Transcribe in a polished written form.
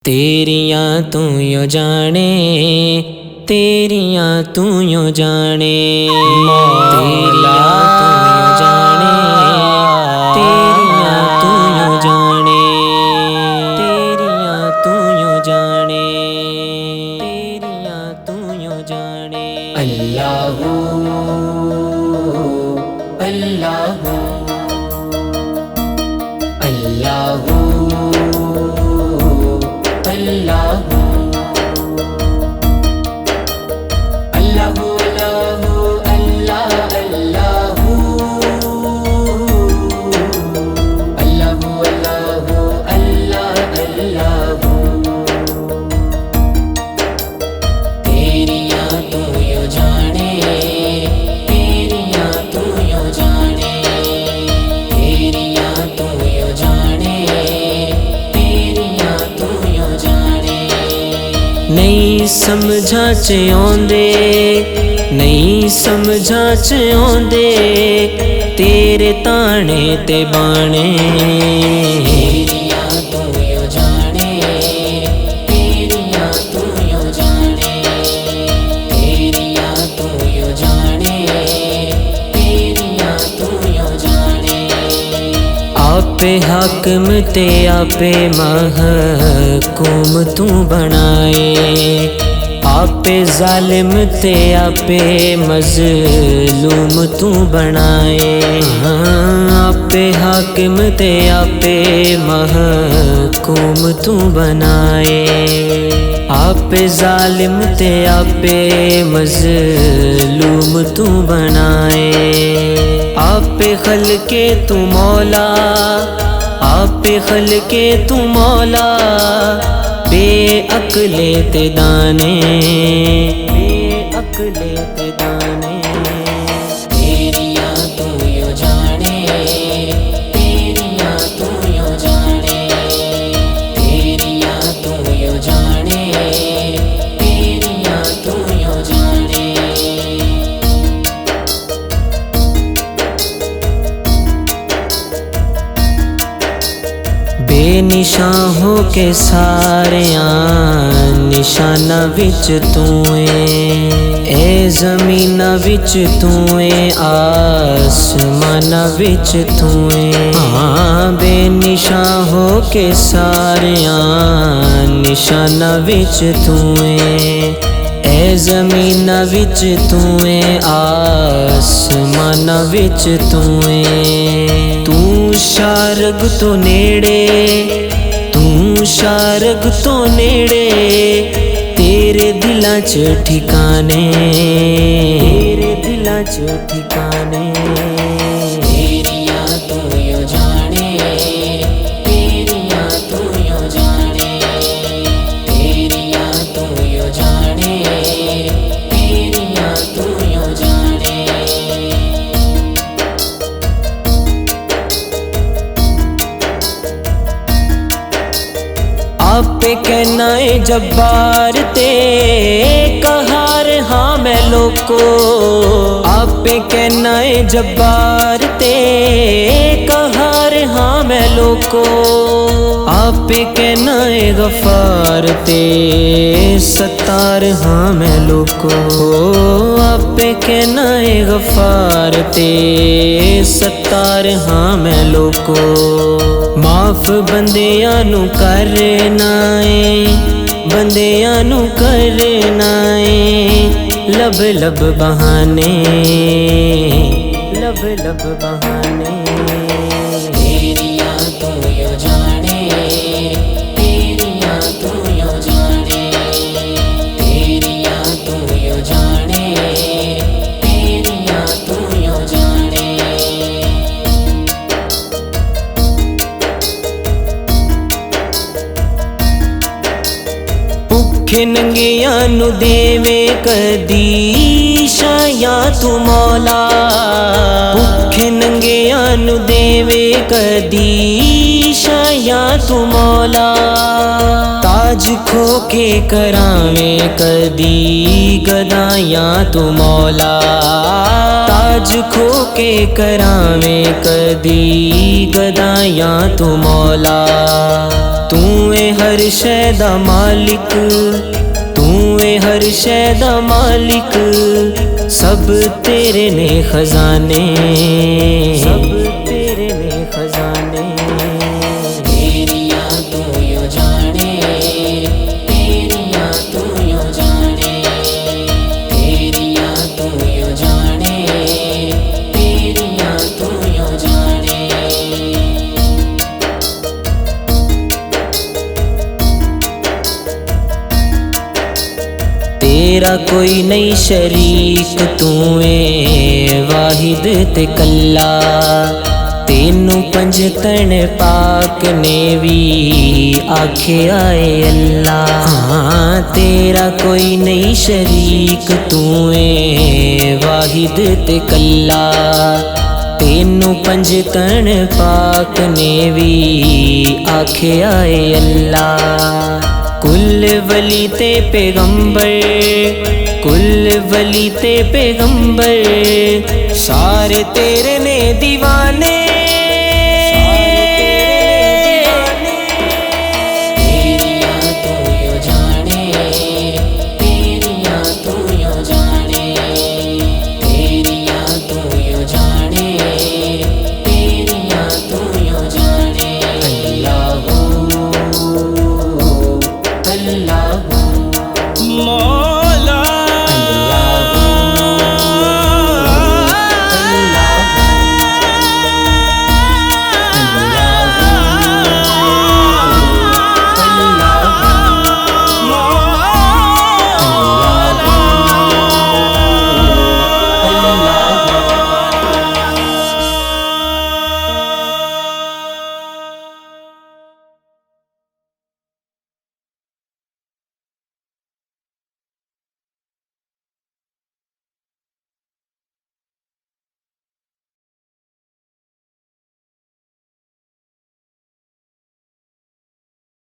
तेरियां तू यो जाने, तेरियां तू यो जाने, तेरियां तू यो जाने, तेरियां तू यो जाने, तेरियां तू यो जाने, तेरियां तू यो जाने। अल्लाहू अल्लाहू अल्लाहू अल्लाहू अल्लाहू अल्लाहू अल्लाह अल्लाहू अल्लाहू अल्लाहू अल्लाह अल्लाहू। तेरियां तू यो जाने, तेरियां तू यो जाने, तेरियां तू यो जाने, तेरियां तू यो जाने। नहीं समझा च आंदे, नहीं समझा च आंदे तेरे ताने ते बाणे। तेरियां तू यो जाने, तेरियां तू यो जाने, तेरियां तू यो जाने, तेरियां तू यो जाने। आपे हाकिम ते आपे महकूम तू बनाए, आपे जालिम ते आपे मजलूम तू बनाए। आपे हाकिम ते आपे महकूम तू बनाए, आपे जालिम ते आपे मजलूम तू बनाए। आपे खलके तू मौला, आपे खलके तू मौला, बेअक्ले ते दाने, बेअक्ले ते दाने। तेरियां तू यो जाने, तेरियां तू यो जाने, तेरियां तू यो जाने, तेरियां तू यो जाने। बेनिशां हो के सारियां निशाना विच तू ए ज़मीना विच तू आसमाना विच तू हाँ। बेनिशां हो के सारियां निशाना विच तू ए ज़मीना विच तू आसमाना विच तू तू शारग तो नेड़े, तू शारग तो नेड़े तेरे दिलां च ठिकाने, तेरे दिलां च ठिकाने। तेरियां तू यो जाने, तेरियां तू यो जाने, तेरियां तू यो जाने, तेरियां तू यो जाने। आपे कहना है जब्बार ते कहार हाँ मैं लोको, आपे कहना है जब्बार ते कहार हाँ मैं लोको। आपे कहना है गफार ते सत्तार हाँ मैं लोको। आपे कहना है गफार ते सत्तार हाँ मैं लोको। माफ बंदियां नू करना है, बंदियां नू करना है लब लब बहाने, लब लब बहाने। तेरियां तू यो जाने, तेरियां तू यो जाने, तेरियां तू यो जाने, तेरियां तू यो जाने। भुखे नंगियां नू देवे कदी शायां तू मौला, भुखे नंगियां नू देवे कदी शायां तू मौला। ताज ताज खो के करावें कदी गदायां तू मौला, ताज खो के करावें कदी गदायां तू मौला। तू है हर शै दा मालिक, तू है हर शै दा मालिक, सब तेरे ने खजाने, सब तेरे ने खजाने। तेरियां तू यो जाने, तेरियां तू यो जाने, तेरियां तू यो जाने, तेरियां तू यो जाने। तेरा कोई नहीं शरीक, तू है वाहिद ते कल्ला। तेनू पंज तन पाक ने भी आखे आए अल्लाह। हाँ तेरा कोई नहीं शरीक, तू है वाहिद ते कल्ला। तेनू पंज तन पाक ने भी आखे आए अल्लाह। कुल वली ते पैगंबर, कुल वली ते पैगंबर, सारे तेरे ने दीवाने।